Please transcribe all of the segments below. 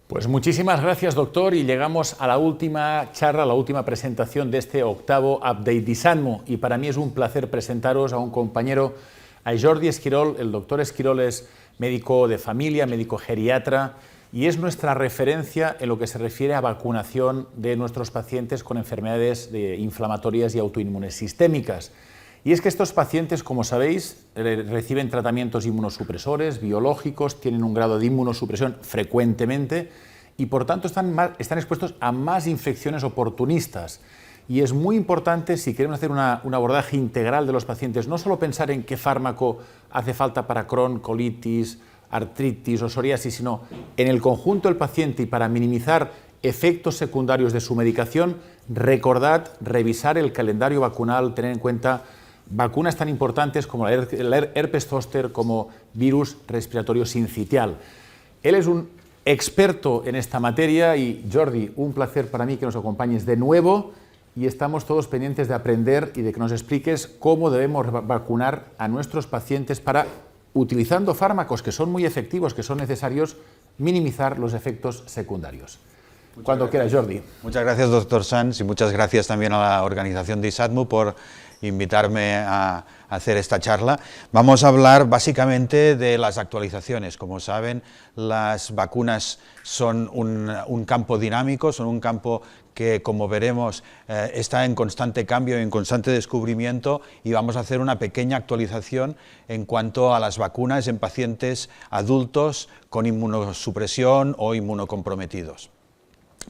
Pues muchísimas gracias, doctor, y llegamos a la última charla, a la última presentación de este octavo update de ISATMU, y para mí es un placer presentaros a un compañero, a Jordi Esquirol. El doctor Esquirol es médico de familia, médico geriatra, y es nuestra referencia en lo que se refiere a vacunación de nuestros pacientes con enfermedades inflamatorias y autoinmunes sistémicas. Y es que estos pacientes, como sabéis, reciben tratamientos inmunosupresores, biológicos, tienen un grado de inmunosupresión frecuentemente y por tanto están expuestos a más infecciones oportunistas. Y es muy importante, si queremos hacer un abordaje integral de los pacientes, no solo pensar en qué fármaco hace falta para Crohn, colitis, artritis o psoriasis, sino en el conjunto del paciente, y para minimizar efectos secundarios de su medicación, recordad revisar el calendario vacunal, tener en cuenta vacunas tan importantes como el herpes zóster, como virus respiratorio sincitial. Él es un experto en esta materia y, Jordi, un placer para mí que nos acompañes de nuevo, y estamos todos pendientes de aprender y de que nos expliques cómo debemos vacunar a nuestros pacientes para, utilizando fármacos que son muy efectivos, que son necesarios, minimizar los efectos secundarios. Cuando quieras, Jordi. Muchas gracias, doctor Sanz, y muchas gracias también a la organización de ISATMU por invitarme a hacer esta charla. Vamos a hablar básicamente de las actualizaciones. Como saben, las vacunas son un campo dinámico, son un campo que, como veremos, está en constante cambio, en constante descubrimiento, y vamos a hacer una pequeña actualización en cuanto a las vacunas en pacientes adultos con inmunosupresión o inmunocomprometidos.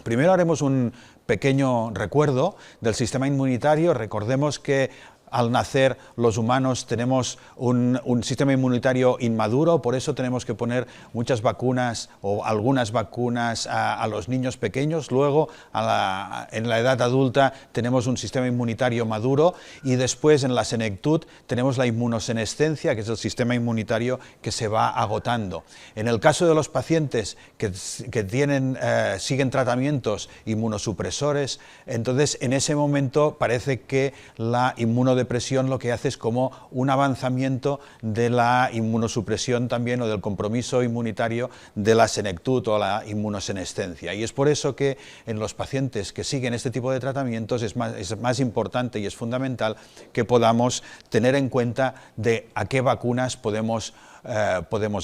Primero haremos un pequeño recuerdo del sistema inmunitario. Recordemos que al nacer los humanos tenemos un sistema inmunitario inmaduro, por eso tenemos que poner muchas vacunas o algunas vacunas a los niños pequeños. Luego, en la edad adulta, tenemos un sistema inmunitario maduro, y después en la senectud tenemos la inmunosenescencia, que es el sistema inmunitario que se va agotando. En el caso de los pacientes que siguen tratamientos inmunosupresores, entonces en ese momento parece que la inmunodepresión lo que hace es como un avanzamiento de la inmunosupresión también, o del compromiso inmunitario de la senectud o la inmunosenescencia. Y es por eso que en los pacientes que siguen este tipo de tratamientos es más importante y es fundamental que podamos tener en cuenta de a qué vacunas podemos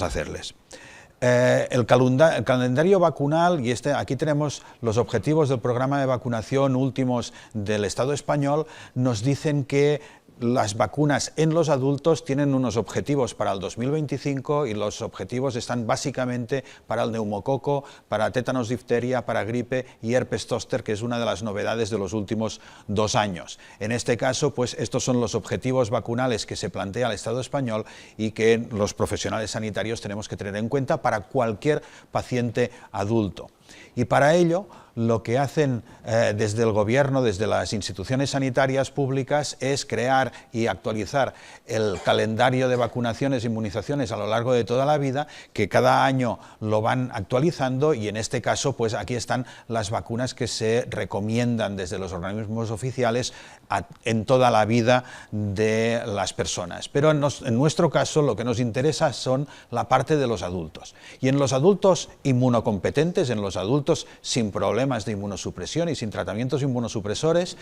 hacerles. El calendario vacunal, y aquí tenemos los objetivos del programa de vacunación últimos del Estado español, nos dicen que las vacunas en los adultos tienen unos objetivos para el 2025, y los objetivos están básicamente para el neumococo, para tétanos, difteria, para gripe y herpes zóster, que es una de las novedades de los últimos 2 años. En este caso, pues estos son los objetivos vacunales que se plantea el Estado español y que los profesionales sanitarios tenemos que tener en cuenta para cualquier paciente adulto. Y para ello, lo que hacen desde el gobierno, desde las instituciones sanitarias públicas, es crear y actualizar el calendario de vacunaciones e inmunizaciones a lo largo de toda la vida, que cada año lo van actualizando, y en este caso, pues aquí están las vacunas que se recomiendan desde los organismos oficiales en toda la vida de las personas. Pero en nuestro caso lo que nos interesa son la parte de los adultos. Y en los adultos inmunocompetentes, en los adultos sin problemas de inmunosupresión y sin tratamientos inmunosupresores,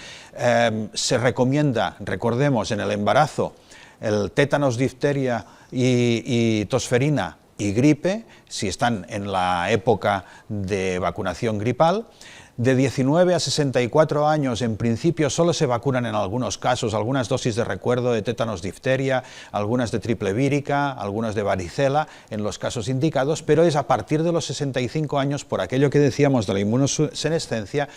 se recomienda, recordemos, en el embarazo, el tétanos, difteria y tosferina y gripe, si están en la época de vacunación gripal. De 19 a 64 años, en principio, solo se vacunan en algunos casos algunas dosis de recuerdo de tétanos, difteria, algunas de triple vírica, algunas de varicela, en los casos indicados, pero es a partir de los 65 años, por aquello que decíamos de la inmunosenescencia,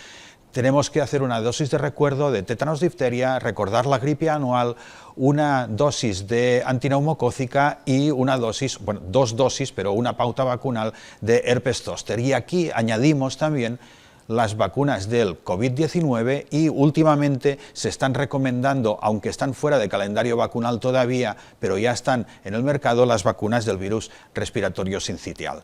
tenemos que hacer una dosis de recuerdo de tétanos, difteria, recordar la gripe anual, una dosis de antineumocócica y una dosis, bueno, 2 dosis, pero una pauta vacunal de herpes zóster. Y aquí añadimos también las vacunas del COVID-19, y últimamente se están recomendando, aunque están fuera de calendario vacunal todavía, pero ya están en el mercado, las vacunas del virus respiratorio sincitial.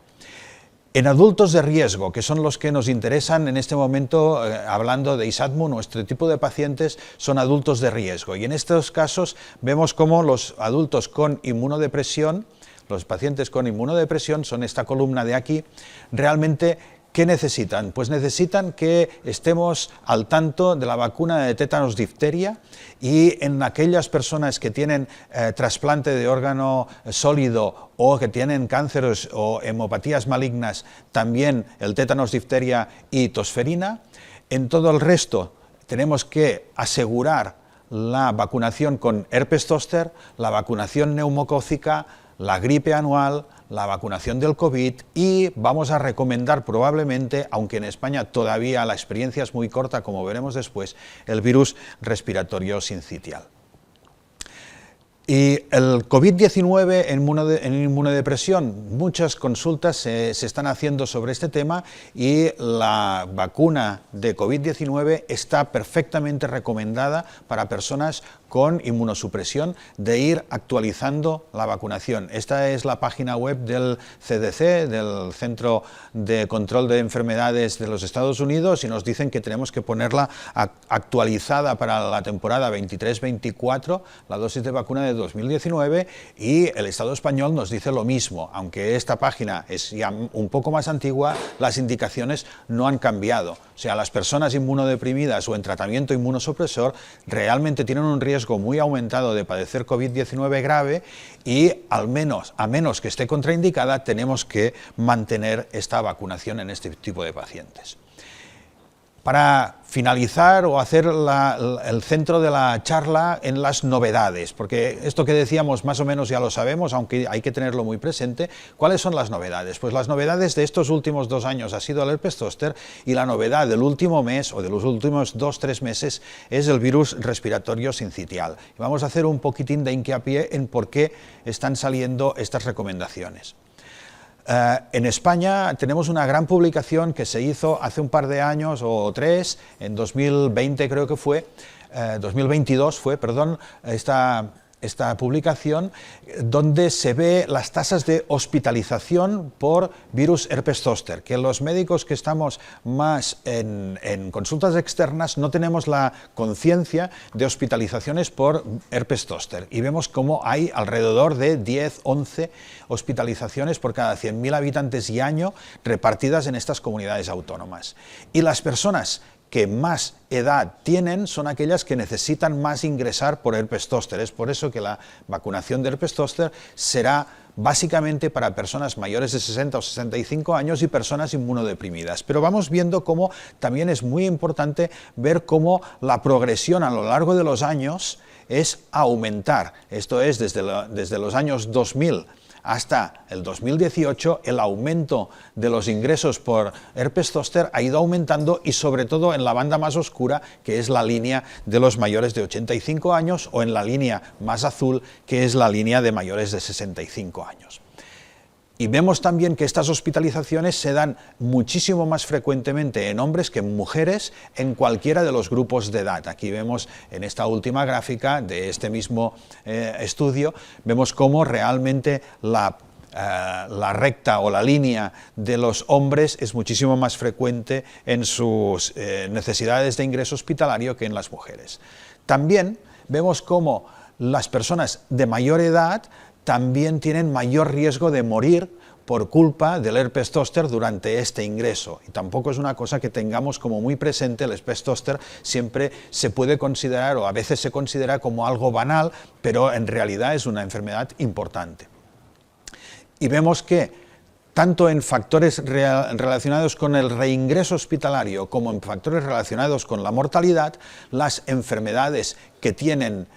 En adultos de riesgo, que son los que nos interesan en este momento, hablando de ISATMU, nuestro tipo de pacientes son adultos de riesgo, y en estos casos vemos cómo los adultos con inmunodepresión, los pacientes con inmunodepresión, son esta columna de aquí, realmente ¿Qué necesitan? Pues necesitan que estemos al tanto de la vacuna de tétanos difteria, y en aquellas personas que tienen trasplante de órgano sólido o que tienen cánceres o hemopatías malignas, también el tétanos difteria y tosferina. En todo el resto tenemos que asegurar la vacunación con herpes zóster, la vacunación neumocócica, la gripe anual, la vacunación del COVID, y vamos a recomendar probablemente, aunque en España todavía la experiencia es muy corta, como veremos después, el virus respiratorio sincitial. Y el COVID-19 en inmunodepresión, muchas consultas se están haciendo sobre este tema, y la vacuna de COVID-19 está perfectamente recomendada para personas con inmunosupresión, de ir actualizando la vacunación. Esta es la página web del CDC, del Centro de Control de Enfermedades de los Estados Unidos, y nos dicen que tenemos que ponerla actualizada para la temporada 23-24, la dosis de vacuna de 2019, y el Estado español nos dice lo mismo. Aunque esta página es ya un poco más antigua, las indicaciones no han cambiado. O sea, las personas inmunodeprimidas o en tratamiento inmunosupresor realmente tienen un riesgo muy aumentado de padecer COVID-19 grave, y a menos que esté contraindicada, tenemos que mantener esta vacunación en este tipo de pacientes. Para finalizar o hacer el centro de la charla en las novedades, porque esto que decíamos más o menos ya lo sabemos, aunque hay que tenerlo muy presente. ¿Cuáles son las novedades? Pues las novedades de estos últimos 2 años ha sido el herpes zóster, y la novedad del último mes o de los últimos 2-3 meses es el virus respiratorio sincitial. Y vamos a hacer un poquitín de hincapié en por qué están saliendo estas recomendaciones. En España tenemos una gran publicación que se hizo hace un par de años o 3, en 2020 creo que fue, 2022 fue, perdón, esta publicación, donde se ve las tasas de hospitalización por virus herpes zóster, que los médicos que estamos más en consultas externas no tenemos la conciencia de hospitalizaciones por herpes zóster, y vemos cómo hay alrededor de 10-11 hospitalizaciones por cada 100.000 habitantes y año repartidas en estas comunidades autónomas. Y las personas que más edad tienen son aquellas que necesitan más ingresar por herpes zóster. Es por eso que la vacunación de herpes zóster será básicamente para personas mayores de 60 o 65 años y personas inmunodeprimidas. Pero vamos viendo cómo también es muy importante ver cómo la progresión a lo largo de los años es aumentar. Esto es, desde los años 2000 hasta el 2018, el aumento de los ingresos por herpes zóster ha ido aumentando, y sobre todo en la banda más oscura, que es la línea de los mayores de 85 años, o en la línea más azul, que es la línea de mayores de 65 años. Y vemos también que estas hospitalizaciones se dan muchísimo más frecuentemente en hombres que en mujeres en cualquiera de los grupos de edad. Aquí vemos en esta última gráfica de este mismo estudio, vemos cómo realmente la recta o la línea de los hombres es muchísimo más frecuente en sus necesidades de ingreso hospitalario que en las mujeres. También vemos cómo las personas de mayor edad también tienen mayor riesgo de morir por culpa del herpes zóster durante este ingreso. Y tampoco es una cosa que tengamos como muy presente. El herpes zóster siempre se puede considerar, o a veces se considera, como algo banal, pero en realidad es una enfermedad importante. Y vemos que tanto en factores relacionados con el reingreso hospitalario como en factores relacionados con la mortalidad, las enfermedades que tienen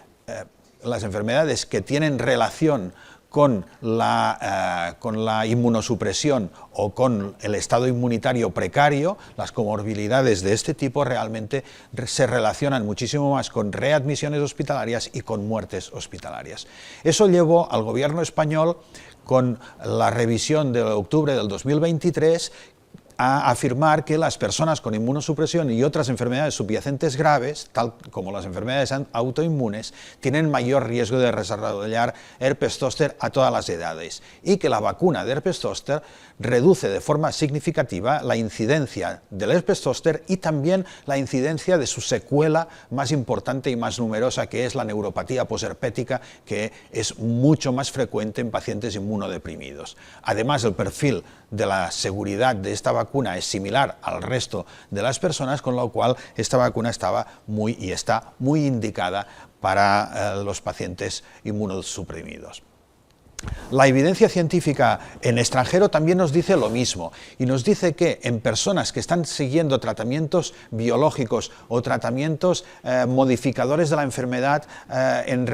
relación con la inmunosupresión o con el estado inmunitario precario, las comorbilidades de este tipo realmente se relacionan muchísimo más con readmisiones hospitalarias y con muertes hospitalarias. Eso llevó al gobierno español, con la revisión de octubre del 2023, a afirmar que las personas con inmunosupresión y otras enfermedades subyacentes graves, tal como las enfermedades autoinmunes, tienen mayor riesgo de desarrollar herpes zóster a todas las edades, y que la vacuna de herpes zóster reduce de forma significativa la incidencia del herpes zóster y también la incidencia de su secuela más importante y más numerosa, que es la neuropatía posherpética, que es mucho más frecuente en pacientes inmunodeprimidos. Además, el perfil de la seguridad de esta vacuna es similar al resto de las personas, con lo cual esta vacuna estaba y está muy indicada para los pacientes inmunosuprimidos. La evidencia científica en extranjero también nos dice lo mismo y nos dice que en personas que están siguiendo tratamientos biológicos o tratamientos modificadores de la enfermedad en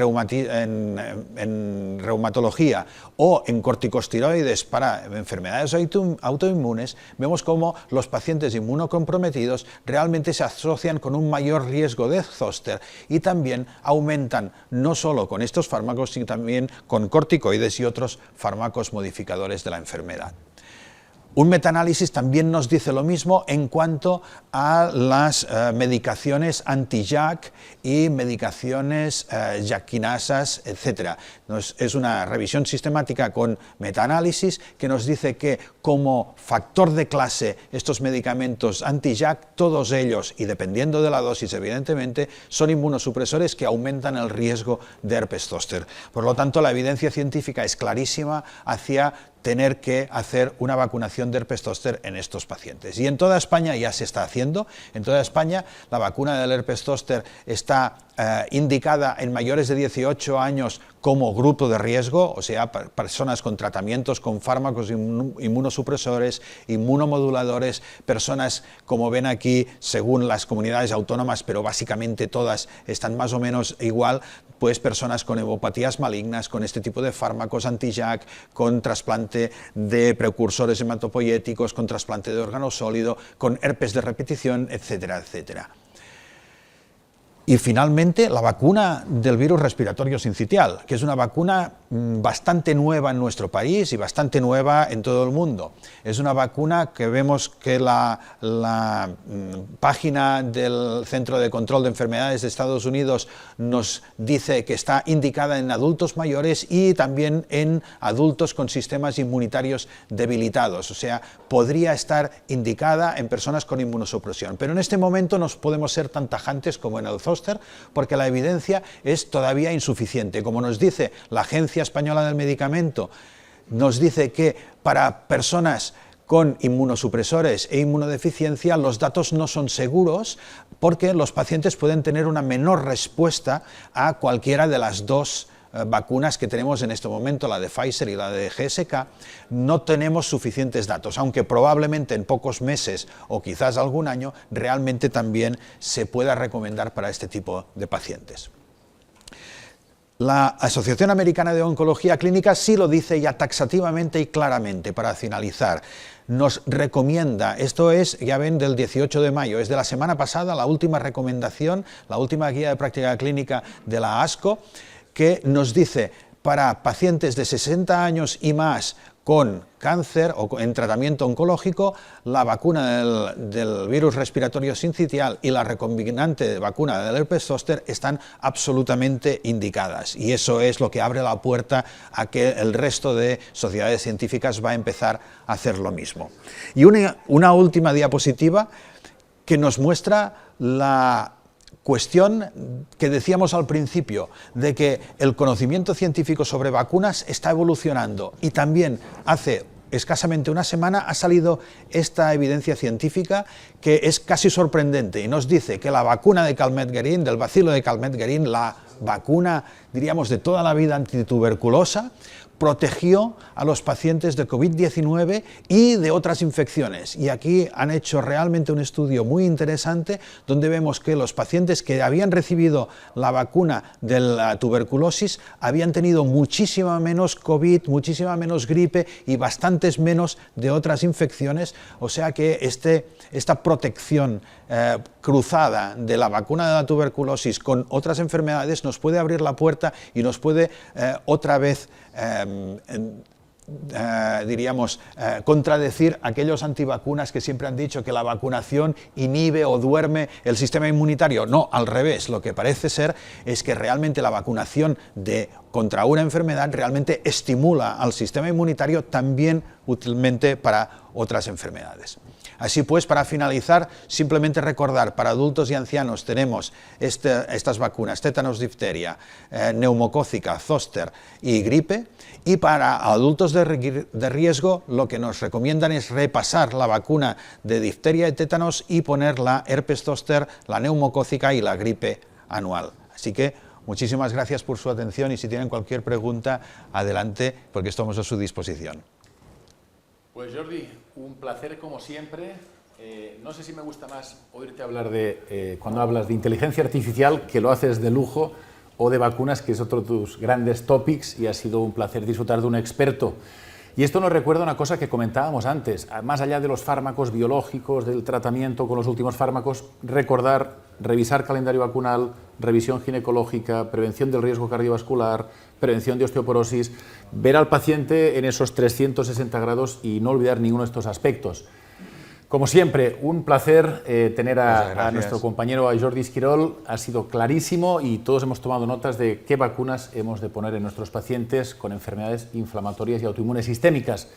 reumatología o en corticosteroides para enfermedades autoinmunes, vemos cómo los pacientes inmunocomprometidos realmente se asocian con un mayor riesgo de zóster y también aumentan no solo con estos fármacos, sino también con corticoides y otros fármacos modificadores de la enfermedad. Un metaanálisis también nos dice lo mismo en cuanto a las medicaciones anti-JAK y medicaciones JAK-quinasas, etc. Es una revisión sistemática con metaanálisis que nos dice que como factor de clase estos medicamentos anti-JAK, todos ellos, y dependiendo de la dosis evidentemente, son inmunosupresores que aumentan el riesgo de herpes zóster. Por lo tanto, la evidencia científica es clarísima hacia tener que hacer una vacunación de herpes zóster en estos pacientes. Y en toda España ya se está haciendo. En toda España la vacuna del herpes zóster está indicada en mayores de 18 años como grupo de riesgo, o sea, personas con tratamientos con fármacos inmunosupresores, inmunomoduladores, personas, como ven aquí, según las comunidades autónomas, pero básicamente todas están más o menos igual, pues personas con hemopatías malignas, con este tipo de fármacos anti-JAK, con trasplante de precursores hematopoyéticos, con trasplante de órgano sólido, con herpes de repetición, etcétera, etcétera. Y finalmente, la vacuna del virus respiratorio sincitial, que es una vacuna bastante nueva en nuestro país y bastante nueva en todo el mundo. Es una vacuna que vemos que la página del Centro de Control de Enfermedades de Estados Unidos nos dice que está indicada en adultos mayores y también en adultos con sistemas inmunitarios debilitados, o sea, podría estar indicada en personas con inmunosupresión. Pero en este momento no podemos ser tan tajantes como en el zóster, porque la evidencia es todavía insuficiente. Como nos dice la Agencia Española del Medicamento, nos dice que para personas con inmunosupresores e inmunodeficiencia los datos no son seguros porque los pacientes pueden tener una menor respuesta a cualquiera de las dos vacunas que tenemos en este momento, la de Pfizer y la de GSK. No tenemos suficientes datos, aunque probablemente en pocos meses o quizás algún año realmente también se pueda recomendar para este tipo de pacientes. La Asociación Americana de Oncología Clínica sí lo dice ya taxativamente y claramente. Para finalizar, nos recomienda, esto es, ya ven, del 18 de mayo, es de la semana pasada, la última recomendación, la última guía de práctica clínica de la ASCO, que nos dice para pacientes de 60 años y más con cáncer o en tratamiento oncológico, la vacuna del virus respiratorio sincitial y la recombinante vacuna del herpes zóster están absolutamente indicadas, y eso es lo que abre la puerta a que el resto de sociedades científicas va a empezar a hacer lo mismo. Y una última diapositiva que nos muestra la cuestión que decíamos al principio, de que el conocimiento científico sobre vacunas está evolucionando, y también hace escasamente una semana ha salido esta evidencia científica que es casi sorprendente y nos dice que la vacuna de Calmette-Guerin, del bacilo de Calmette-Guerin, la vacuna, diríamos, de toda la vida antituberculosa, protegió a los pacientes de COVID-19 y de otras infecciones. Y aquí han hecho realmente un estudio muy interesante donde vemos que los pacientes que habían recibido la vacuna de la tuberculosis habían tenido muchísima menos COVID, muchísima menos gripe y bastantes menos de otras infecciones. O sea que esta protección cruzada de la vacuna de la tuberculosis con otras enfermedades nos puede abrir la puerta y nos puede otra vez diríamos, contradecir aquellos antivacunas que siempre han dicho que la vacunación inhibe o duerme el sistema inmunitario. No, al revés, lo que parece ser es que realmente la vacunación contra una enfermedad realmente estimula al sistema inmunitario también útilmente para otras enfermedades. Así pues, para finalizar, simplemente recordar, para adultos y ancianos tenemos estas vacunas, tétanos, difteria, neumocócica, zóster y gripe, y para adultos de riesgo lo que nos recomiendan es repasar la vacuna de difteria y tétanos y poner la herpes zóster, la neumocócica y la gripe anual. Así que muchísimas gracias por su atención y si tienen cualquier pregunta, adelante, porque estamos a su disposición. Pues Jordi, un placer como siempre. No sé si me gusta más oírte hablar de, cuando hablas de inteligencia artificial, que lo haces de lujo, o de vacunas, que es otro de tus grandes topics, y ha sido un placer disfrutar de un experto. Y esto nos recuerda una cosa que comentábamos antes, más allá de los fármacos biológicos, del tratamiento con los últimos fármacos, recordar, revisar calendario vacunal, revisión ginecológica, prevención del riesgo cardiovascular, prevención de osteoporosis, ver al paciente en esos 360 grados y no olvidar ninguno de estos aspectos. Como siempre, un placer tener a nuestro compañero, a Jordi Esquirol. Ha sido clarísimo y todos hemos tomado notas de qué vacunas hemos de poner en nuestros pacientes con enfermedades inflamatorias y autoinmunes sistémicas.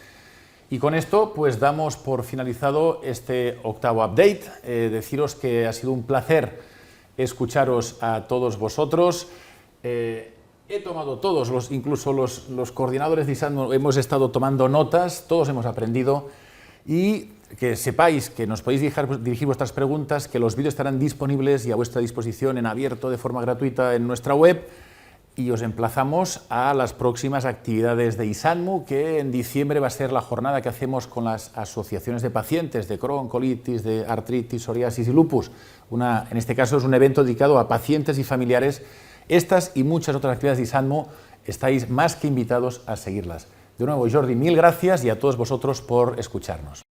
Y con esto, pues damos por finalizado este octavo update. Deciros que ha sido un placer escucharos a todos vosotros. He tomado todos, incluso los coordinadores de ISADMU, hemos estado tomando notas, todos hemos aprendido. Y que sepáis que nos podéis dirigir vuestras preguntas, que los vídeos estarán disponibles y a vuestra disposición en abierto de forma gratuita en nuestra web, y os emplazamos a las próximas actividades de ISADMU, que en diciembre va a ser la jornada que hacemos con las asociaciones de pacientes de Crohn, colitis, de artritis, psoriasis y lupus. En este caso es un evento dedicado a pacientes y familiares. Estas y muchas otras actividades de ISADMU estáis más que invitados a seguirlas. De nuevo, Jordi, mil gracias y a todos vosotros por escucharnos.